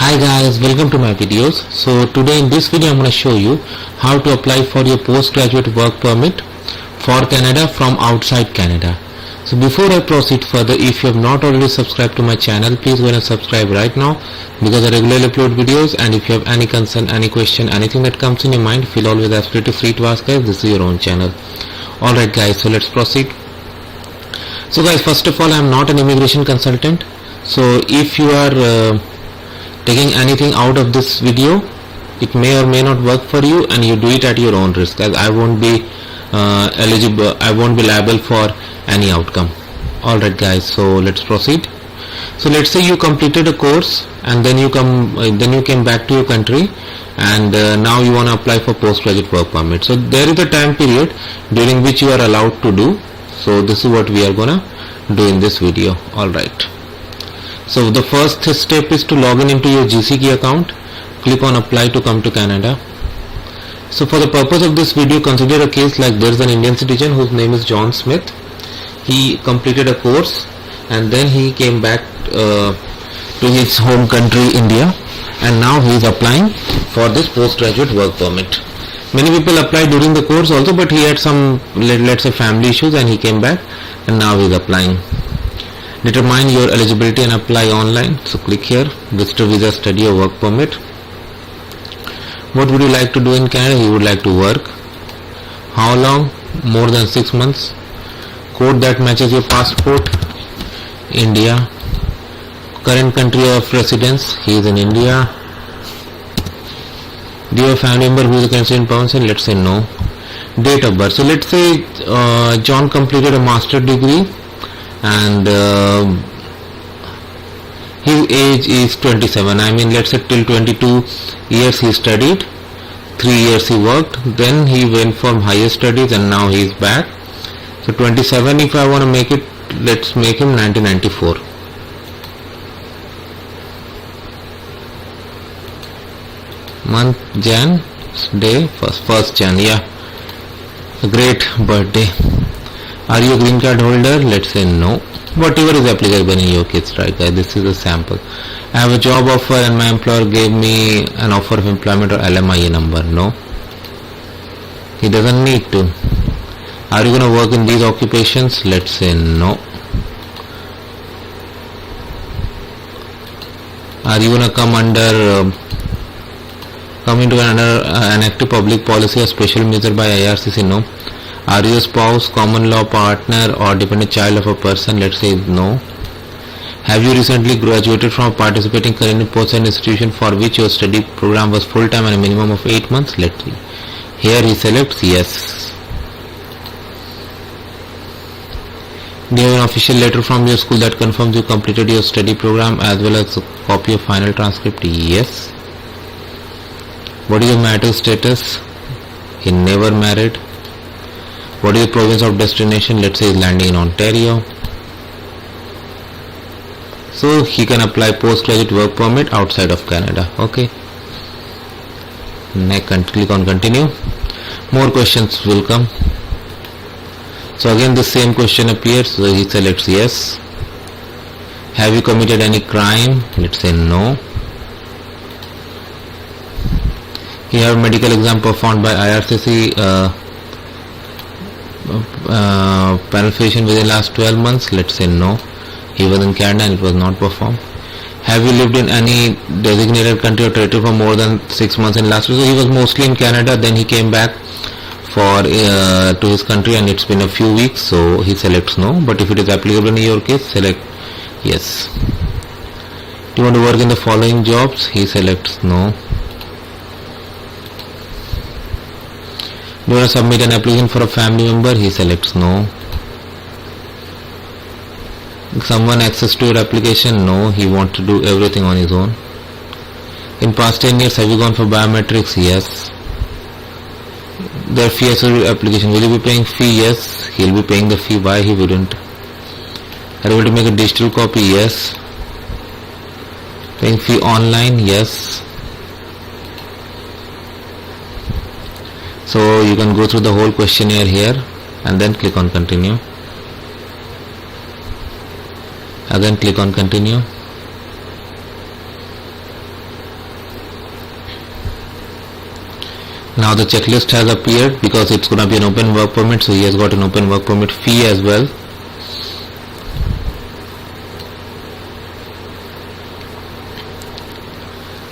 Hi guys, welcome to my videos. So today in this video I'm going to show you how to apply for your postgraduate work permit for Canada from outside Canada. So before I proceed further, if you have not already subscribed to my channel, please go and subscribe right now because I regularly upload videos, and if you have any concern, any question, anything that comes in your mind, feel always absolutely free to ask guys. This is your own channel. Alright guys, so let's proceed. So guys, first of all, I am not an immigration consultant. So if you are taking anything out of this video, it may or may not work for you, and you do it at your own risk, as I won't be I won't be liable for any outcome. Alright guys, so let's proceed. So let's say you completed a course and then you came back to your country, and now you want to apply for postgraduate work permit. So there is a time period during which you are allowed to do. So this is what we are gonna do in this video. Alright. So the first step is to log in into your GCK account. Click on apply to come to Canada. So for the purpose of this video, consider a case like there is an Indian citizen whose name is John Smith. He completed a course and then he came back to his home country India, and now he is applying for this postgraduate work permit. Many people applied during the course also, but he had some, let's say, family issues, and he came back and now he is applying. Determine your eligibility and apply online. So click here, visitor visa, study or work permit. What would you like to do in Canada? You would like to work. How long? More than 6 months. Code that matches your passport. India. Current country of residence, he is in India. Do you have a family member who is a Canadian person? Let's say no. Date of birth. So let's say John completed a master degree, and his age is 27. I mean, let's say till 22 years he studied, 3 years he worked, then he went for higher studies, and now he is back. So 27, if I want to make it, let's make him 1994. Month Jan, day first Jan. Yeah, a great birthday. Are you a green card holder? Let's say no. Whatever is applicable in your case, right guys? This is a sample. I have a job offer and my employer gave me an offer of employment or LMIA number. No. He doesn't need to. Are you going to work in these occupations? Let's say no. Are you going to come into an active public policy or special measure by IRCC? No. Are you a spouse, common law partner or dependent child of a person? Let's say no. Have you recently graduated from a participating Canadian post and institution for which your study program was full-time and a minimum of 8 months? Let's see. Here he selects yes. Do you have an official letter from your school that confirms you completed your study program as well as a copy of final transcript? Yes. What is your marital status? He never married. What is the province of destination? Let's say he's landing in Ontario. So he can apply postgraduate work permit outside of Canada. Okay. Next, click on continue. More questions will come. So again the same question appears. So he selects yes. Have you committed any crime? Let's say no. You have a medical exam performed by IRCC penetration within last 12 months. Let's say no. He was in Canada and it was not performed. Have you lived in any designated country or territory for more than 6 months in last year? So he was mostly in Canada, then he came back for to his country and it's been a few weeks, so he selects no. But if it is applicable in your case, select yes. Do you want to work in the following jobs? He selects no. Do you want to submit an application for a family member? He selects no. Someone access to your application? No. He wants to do everything on his own. In past 10 years, have you gone for biometrics? Yes. Their fee for your application. Will you be paying fee? Yes. He'll be paying the fee. Why he wouldn't? Are you able to make a digital copy? Yes. Paying fee online? Yes. So you can go through the whole questionnaire here and then click on continue. Again click on continue. Now the checklist has appeared because it's gonna be an open work permit, so he has got an open work permit fee as well.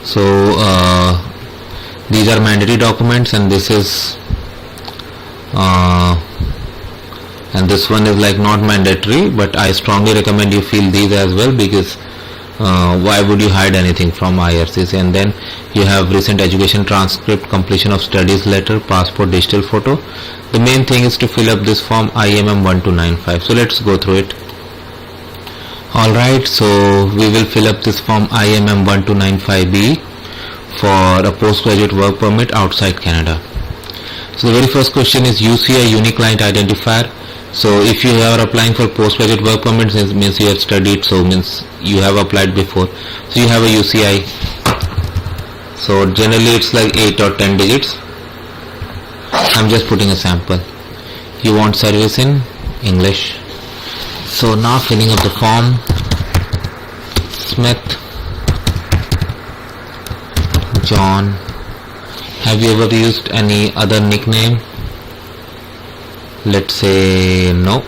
So these are mandatory documents, and this is and this one is like not mandatory, but I strongly recommend you fill these as well, because why would you hide anything from IRCC? And then you have recent education transcript, completion of studies letter, passport digital photo. The main thing is to fill up this form IMM 1295. So let's go through it. Alright, so we will fill up this form IMM 1295B for a postgraduate work permit outside Canada. So the very first question is UCI, Unique Client Identifier. So if you are applying for postgraduate work permits, it means you have studied, so means you have applied before. So you have a UCI. So generally it's like 8 or 10 digits. I'm just putting a sample. You want service in English. So now filling up the form. Smith John. Have you ever used any other nickname? Let's say no.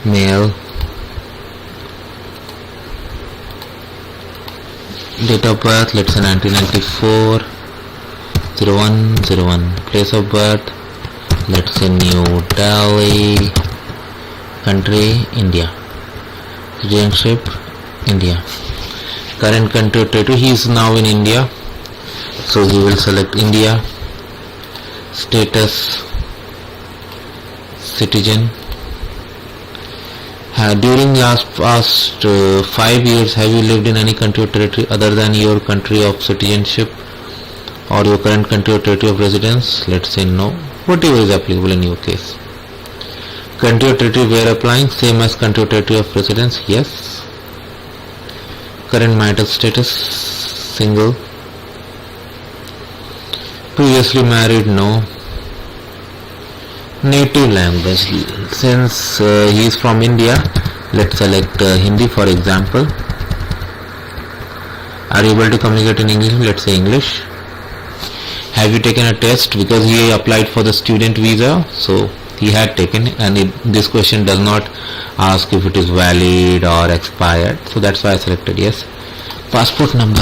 Male. Date of birth, let's say 1994. 0101. Place of birth, let's say New Delhi. Country, India. Citizenship, India. Current country or territory, he is now in India, so we will select India. Status, citizen. During past 5 years, have you lived in any country or territory other than your country of citizenship or your current country or territory of residence? Let's say no. Whatever is applicable in your case. Country or territory where applying, same as country or territory of residence, yes. Current marital status, single. Previously married, no. Native language, since he is from India, let's select Hindi for example. Are you able to communicate in English? Let's say English. Have you taken a test? Because he applied for the student visa, so he had taken, and this question does not ask if it is valid or expired, so that's why I selected yes. Passport number.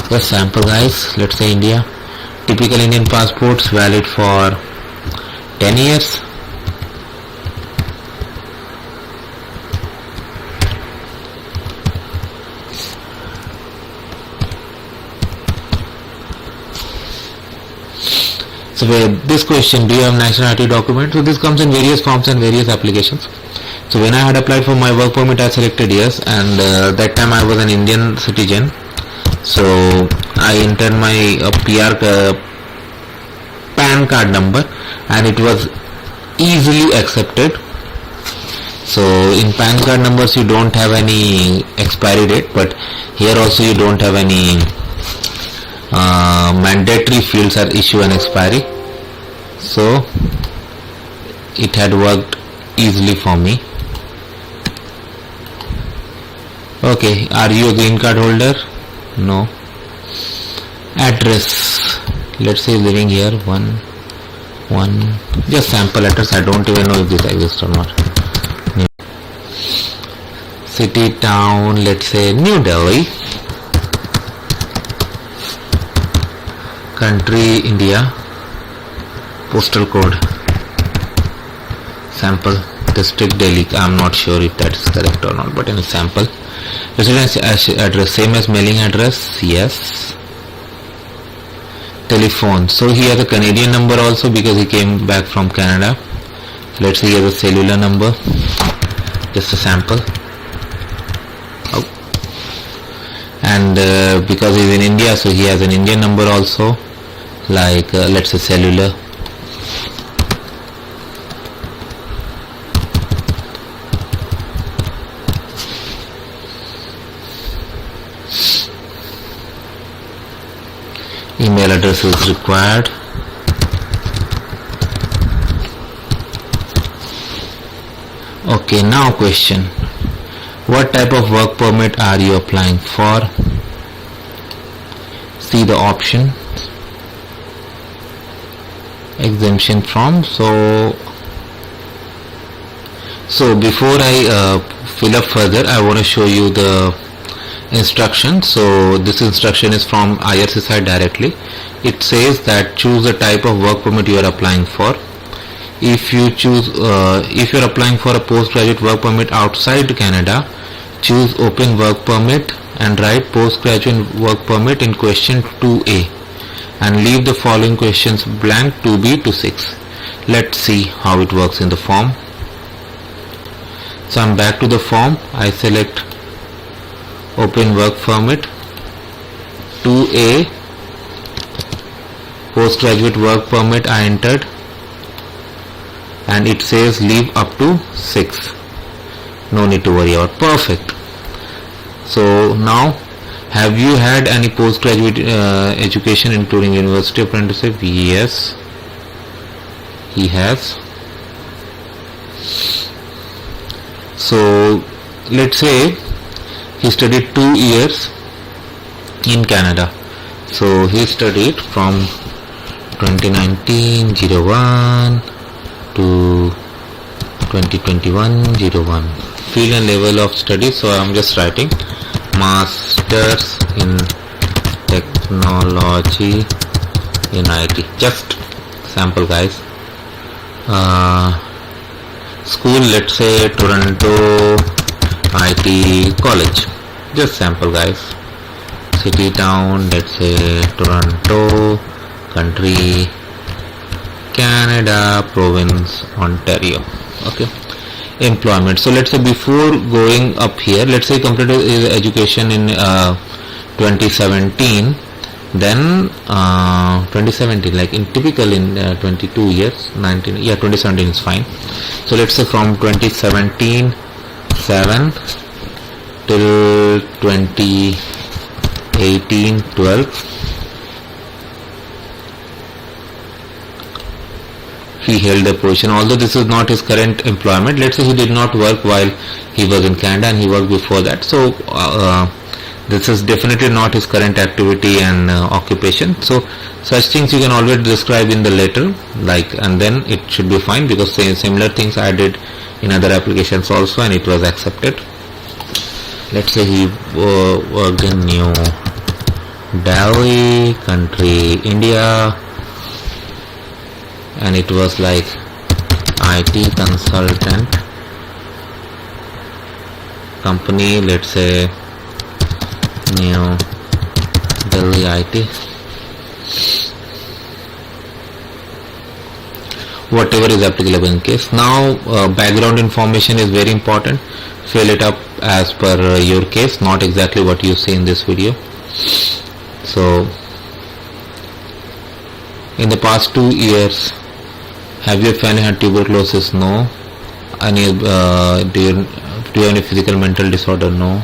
Just sample guys, let's say India. Typical Indian passports valid for 10 years. So this question, do you have nationality document? So this comes in various forms and various applications. So when I had applied for my work permit, I selected yes, and that time I was an Indian citizen. So I entered my PR PAN card number, and it was easily accepted. So in PAN card numbers you don't have any expiry date, but here also you don't have any mandatory fields are issue and expiry. So it had worked easily for me. Okay, are you a green card holder? No. Address, let's say living here, just sample address, I don't even know if this exists or not. City, town, let's say New Delhi. Country, India. Postal code, sample. District, Delhi, I'm not sure if that is correct or not, but in a sample. Residence address, same as mailing address, yes. Telephone, so he has a Canadian number also because he came back from Canada. Let's say he has a cellular number, just a sample. And because he's in India, so he has an Indian number also, like let's say cellular. Email address is required. Okay, now question. What type of work permit are you applying for? see the option exemption from. So before I fill up further, I want to show you the instruction. So this instruction is from IRCSI directly. It says that choose the type of work permit you are applying for. If you choose, if you are applying for a postgraduate work permit outside Canada, choose open work permit and write postgraduate work permit in question 2A and leave the following questions blank 2B to 6. Let's see how it works in the form. So I'm back to the form. I select open work permit 2A postgraduate work permit. I entered and it says leave up to 6. No need to worry about. Perfect. So now, have you had any postgraduate education including university apprenticeship? Yes, he has. So let's say he studied 2 years in Canada. So he studied from 2019-01 to 2021-01. Field and level of study. So I'm just writing Masters in Technology in IT. Just sample, guys. School, let's say Toronto IT College. Just sample, guys. City, town, let's say Toronto. Country, Canada. Province, Ontario. Okay. Employment. So let's say before going up here, let's say completed his education in 2017, then 2017, like in typical in 22 years, 19, yeah, 2017 is fine. So let's say from 2017 7 till 2018 12, he held the position. Although this is not his current employment, let's say he did not work while he was in Canada and he worked before that. So this is definitely not his current activity and occupation. So such things you can always describe in the letter, like, and then it should be fine, because similar things I did in other applications also and it was accepted. Let's say he worked in New Delhi, country India, and it was like IT consultant company, let's say New Delhi IT. Whatever is applicable in case. Now background information is very important. Fill it up as per your case, not exactly what you see in this video. So in the past 2 years, have you had tuberculosis? No. Any do you have any physical mental disorder? No.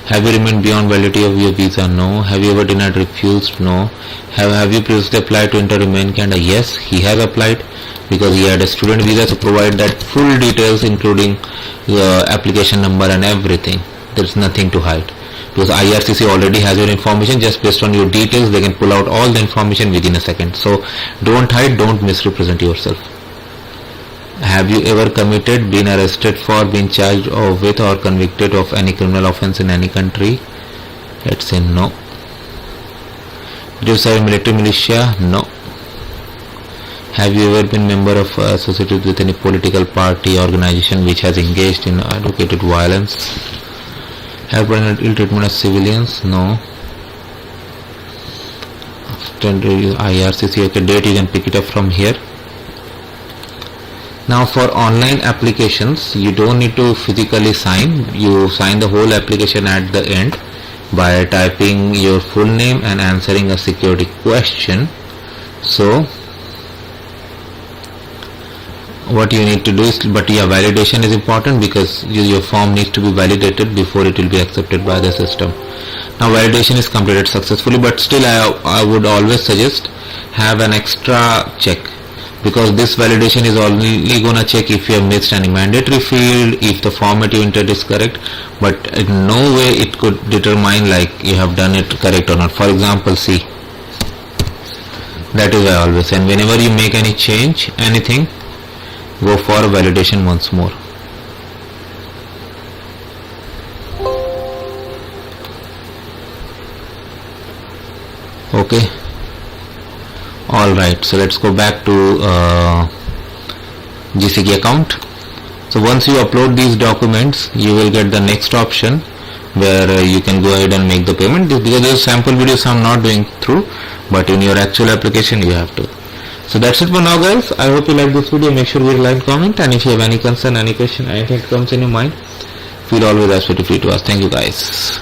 Have you remained beyond validity of your visa? No. Have you ever denied, refused? No. Have you previously applied to enter remain Canada? Yes, he has applied because he had a student visa. So provide that full details including the application number and everything. There is nothing to hide, because IRCC already has your information. Just based on your details, they can pull out all the information within a second. So don't hide, don't misrepresent yourself. Have you ever committed, been arrested for, been charged with or convicted of any criminal offense in any country? Let's say no. Did you serve military, militia? No. Have you ever been member of associated with any political party, organization which has engaged in advocated violence? Have you ill treatment of civilians? No. IRCC, okay, date you can pick it up from here. Now for online applications, you don't need to physically sign. You sign the whole application at the end by typing your full name and answering a security question. So what you need to do is, but yeah, validation is important because your form needs to be validated before it will be accepted by the system. Now validation is completed successfully, but still I would always suggest have an extra check. because this validation is only gonna check if you have missed any mandatory field, if the format you entered is correct, but in no way it could determine like you have done it correct or not. For example, see, that is why always, and whenever you make any change, anything, go for validation once more. Okay, alright, so let's go back to GCK account. So once you upload these documents, you will get the next option where you can go ahead and make the payment. Because those sample videos I'm not doing through, but in your actual application you have to. So that's it for now, guys. I hope you like this video. Make sure you like, comment, and if you have any concern, any question, anything comes in your mind, feel always free to ask. Thank you, guys.